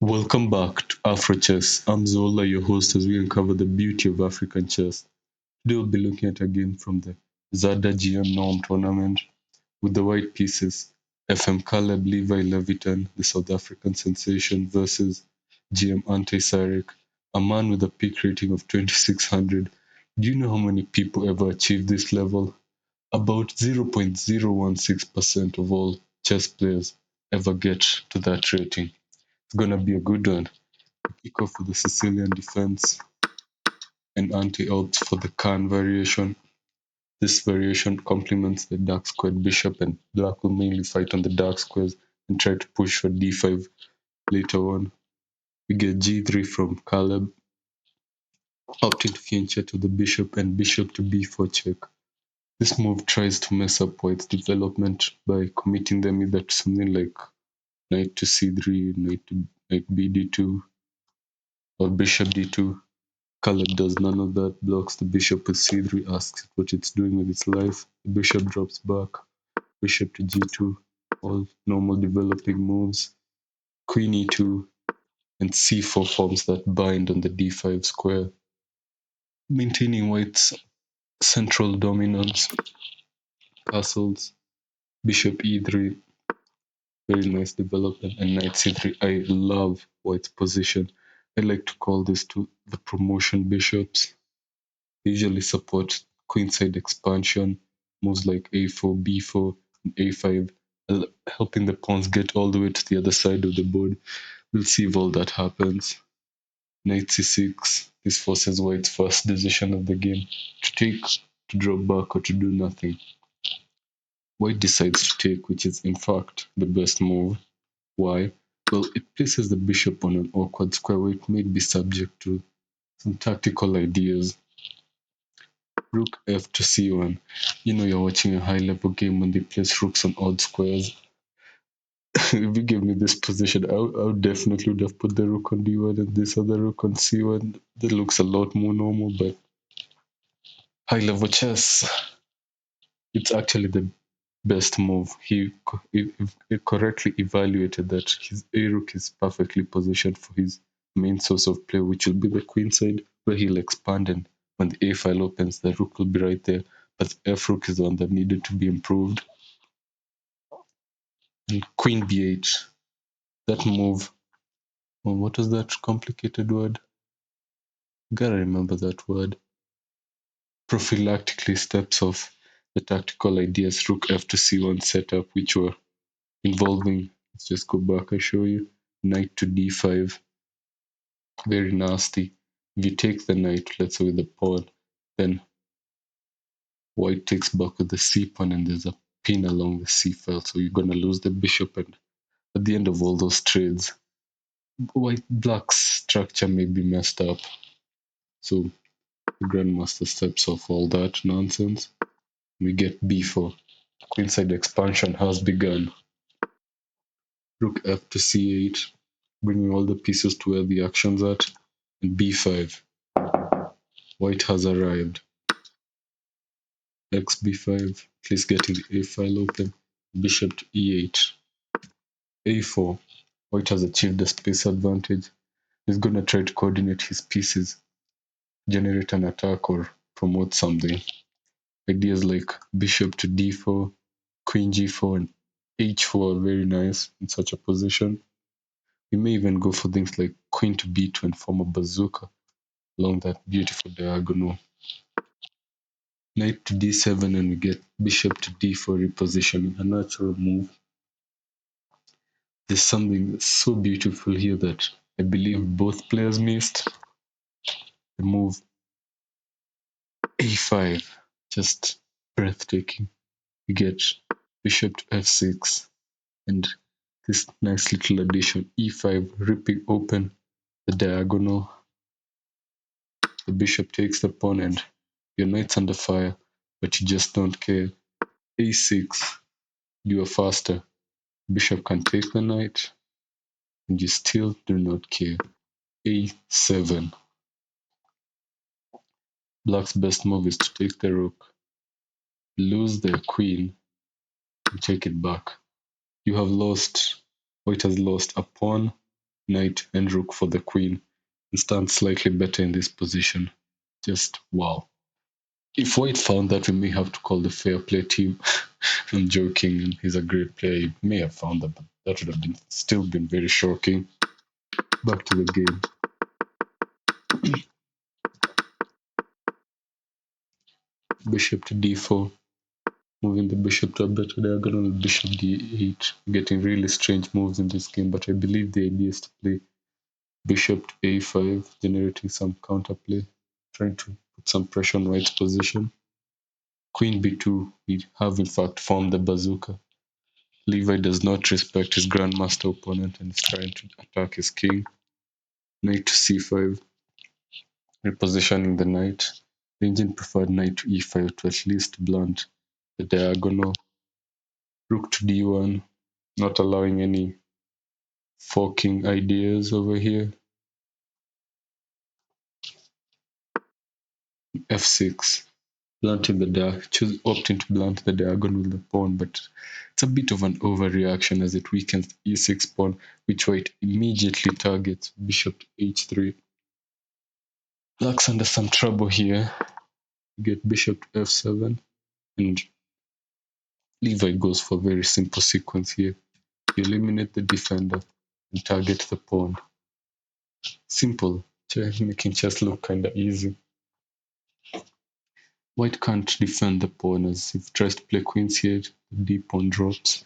Welcome back to Afro Chess. I'm Zola, your host, as we uncover the beauty of African chess. Today we'll be looking at a game from the Zada GM Norm tournament with the white pieces FM Caleb Levi Levitan, the South African sensation, versus GM Ante Saric, a man with a peak rating of 2600. Do you know how many people ever achieved this level? About 0.016% of all chess players ever get to that rating. It's gonna be a good one. Kick off with the Sicilian defense and anti-opt for the Khan variation. This variation complements the dark squared bishop, and black will mainly fight on the dark squares and try to push for d5 later on. We get g3 from Caleb, opting to fianchet to the bishop and bishop to b4 check. This move tries to mess up white's development by committing them either to something like knight to c3, knight bd2, or bishop d2. Caleb does none of that, blocks the bishop with c3, asks it what it's doing with its life. The bishop drops back, bishop to g2, all normal developing moves. Queen e2 and c4 forms that bind on the d5 square, maintaining white's central dominance. Castles, bishop e3, very nice development, and knight c3. I love white's position. I like to call this to the promotion bishops. Usually support queenside expansion, moves like a4, b4, and a5, helping the pawns get all the way to the other side of the board. We'll see if all that happens. Knight c6. This forces white's first decision of the game: to take, to drop back, or to do nothing. White decides to take, which is in fact the best move. Why? Well, it places the bishop on an awkward square where it may be subject to some tactical ideas. Rook f to c1. You know you're watching a high level game when they place rooks on odd squares. If you give me this position, I would definitely would have put the rook on d1 and this other rook on c1. That looks a lot more normal, but high level chess, it's actually the best move. He correctly evaluated that his a rook is perfectly positioned for his main source of play, which will be the queen side, where he'll expand, and when the a file opens, the rook will be right there. But the f rook is the one that needed to be improved. And queen b8, that move. Oh, what was that complicated word? Gotta remember that word. Prophylactically steps off the tactical ideas rook f to c1 setup, which were involving, let's just go back and show you, knight to d5. Very nasty. If you take the knight, let's say with the pawn, then white takes back with the c pawn, and there's a pin along the c file, so you're gonna lose the bishop, and at the end of all those trades, black's structure may be messed up. So the Grandmaster steps off all that nonsense. We get b4. Queenside expansion has begun. Rook f to c8, bringing all the pieces to where the action's at, and b5. White has arrived. X b5, please getting the a file open. Bishop to e8. a4. White has achieved the space advantage. He's gonna try to coordinate his pieces, generate an attack, or promote something. Ideas like bishop to d4, queen g4, and h4 are very nice in such a position. We may even go for things like queen to b2 and form a bazooka along that beautiful diagonal. Knight to d7, and we get bishop to d4 repositioning, a natural move. There's something that's so beautiful here that I believe both players missed. The move a5, just breathtaking. We get bishop to f6, and this nice little addition, e5, ripping open the diagonal. The bishop takes the pawn, and your knight's under fire, but you just don't care. a6, you are faster. Bishop can take the knight, and you still do not care. a7. Black's best move is to take the rook, lose the queen, and take it back. You have lost, white has lost a pawn, knight, and rook for the queen, and stands slightly better in this position. Just wow. If White found that, we may have to call the fair play team. I'm joking, and he's a great player. He may have found that, but that would have been still been very shocking. Back to the game. Bishop to d4, moving the bishop to a better diagonal, bishop d8, getting really strange moves in this game, but I believe the idea is to play bishop to a5, generating some counterplay, trying to put some pressure on White's position. Queen b2, we have in fact formed the bazooka. Levi does not respect his grandmaster opponent and is trying to attack his king. Knight to c5, repositioning the knight. The Indian preferred knight to e5 to at least blunt the diagonal. Rook to d1, not allowing any forking ideas over here. f6, blunting the opting to blunt the diagonal with the pawn, but it's a bit of an overreaction as it weakens the e6 pawn, which White immediately targets. Bishop to h3. Black's under some trouble here. You get bishop to f7, and Levi goes for a very simple sequence here. You eliminate the defender and target the pawn. Simple, making chess look kinda easy. White can't defend the pawn as if he tries to play queen's here, the d pawn drops.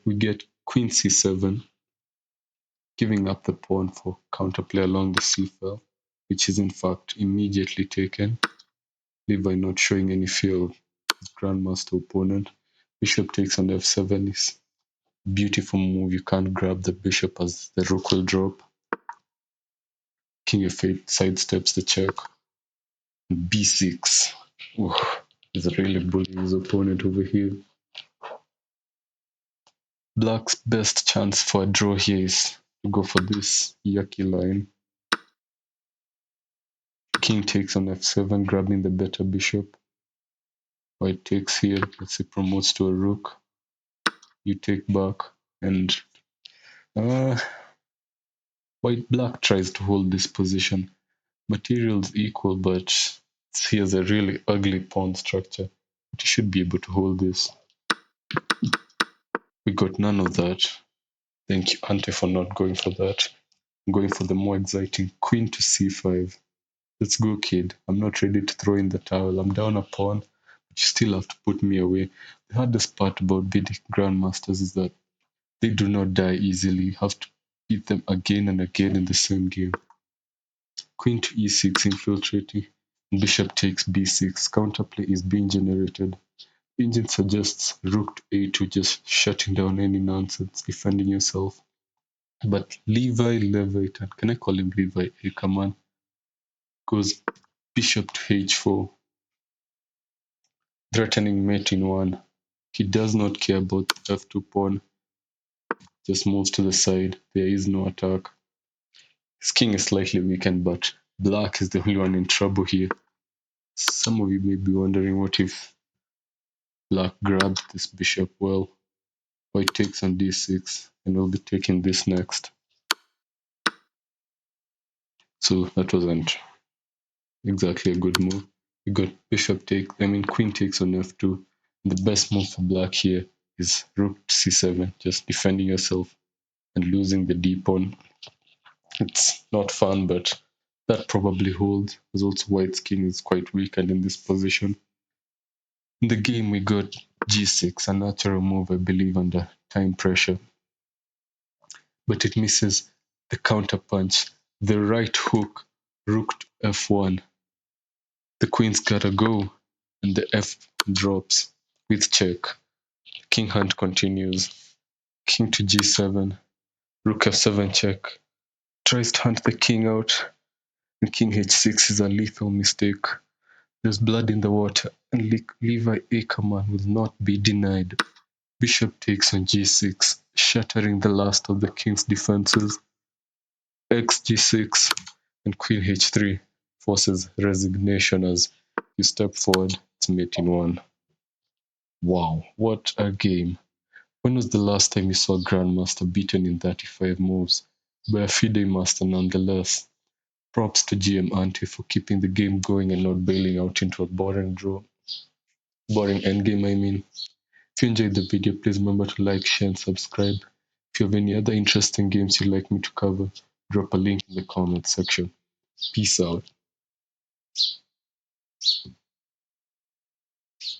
We get queen c7, giving up the pawn for counterplay along the c file, which is in fact immediately taken. Levi not showing any fear of his grandmaster opponent. Bishop takes on f7 is a beautiful move. You can't grab the bishop as the rook will drop. King f8 sidesteps the check. b6. Ooh, he's really bullying his opponent over here. Black's best chance for a draw here is to go for this yucky line. King takes on f7, grabbing the better bishop. White takes here, let's say promotes to a rook. You take back, and Black tries to hold this position. Material's equal, but here's a really ugly pawn structure. But he should be able to hold this. We got none of that. Thank you, Ante, for not going for that. I'm going for the more exciting queen to c5. Let's go, kid. I'm not ready to throw in the towel. I'm down a pawn, but you still have to put me away. The hardest part about beating grandmasters is that they do not die easily. You have to beat them again and again in the same game. Queen to e6, infiltrating. Bishop takes b6. Counterplay is being generated. Engine suggests rook to a2, just shutting down any nonsense, defending yourself. But Levi Levitan, can I call him Levi? Hey, come on. Goes bishop to h4, threatening mate in one. He does not care about the f2 pawn, just moves to the side. There is no attack. His king is slightly weakened, but Black is the only one in trouble here. Some of you may be wondering what if Black grabbed this bishop. Well, White takes on d6, and we'll be taking this next. So that wasn't exactly a good move. We got queen takes on f2. The best move for Black here is rook to c7, just defending yourself and losing the d pawn. It's not fun, but that probably holds, as also White's king is quite weakened in this position. In the game, we got g6, a natural move, I believe, under time pressure. But it misses the counterpunch, the right hook, rook to f1. The queen's gotta go, and the f drops with check. King hunt continues. King to g7, rook f7 check. Tries to hunt the king out, and king h6 is a lethal mistake. There's blood in the water, and Levi Ackerman will not be denied. Bishop takes on g6, shattering the last of the king's defenses. X g6 and queen h3 forces resignation as you step forward. It's mate in one. Wow, what a game. When was the last time you saw a Grandmaster beaten in 35 moves by a FIDE master nonetheless? Props to GM Ante for keeping the game going and not bailing out into a boring draw. Boring endgame, I mean. If you enjoyed the video, please remember to like, share, and subscribe. If you have any other interesting games you'd like me to cover, drop a link in the comment section. Peace out.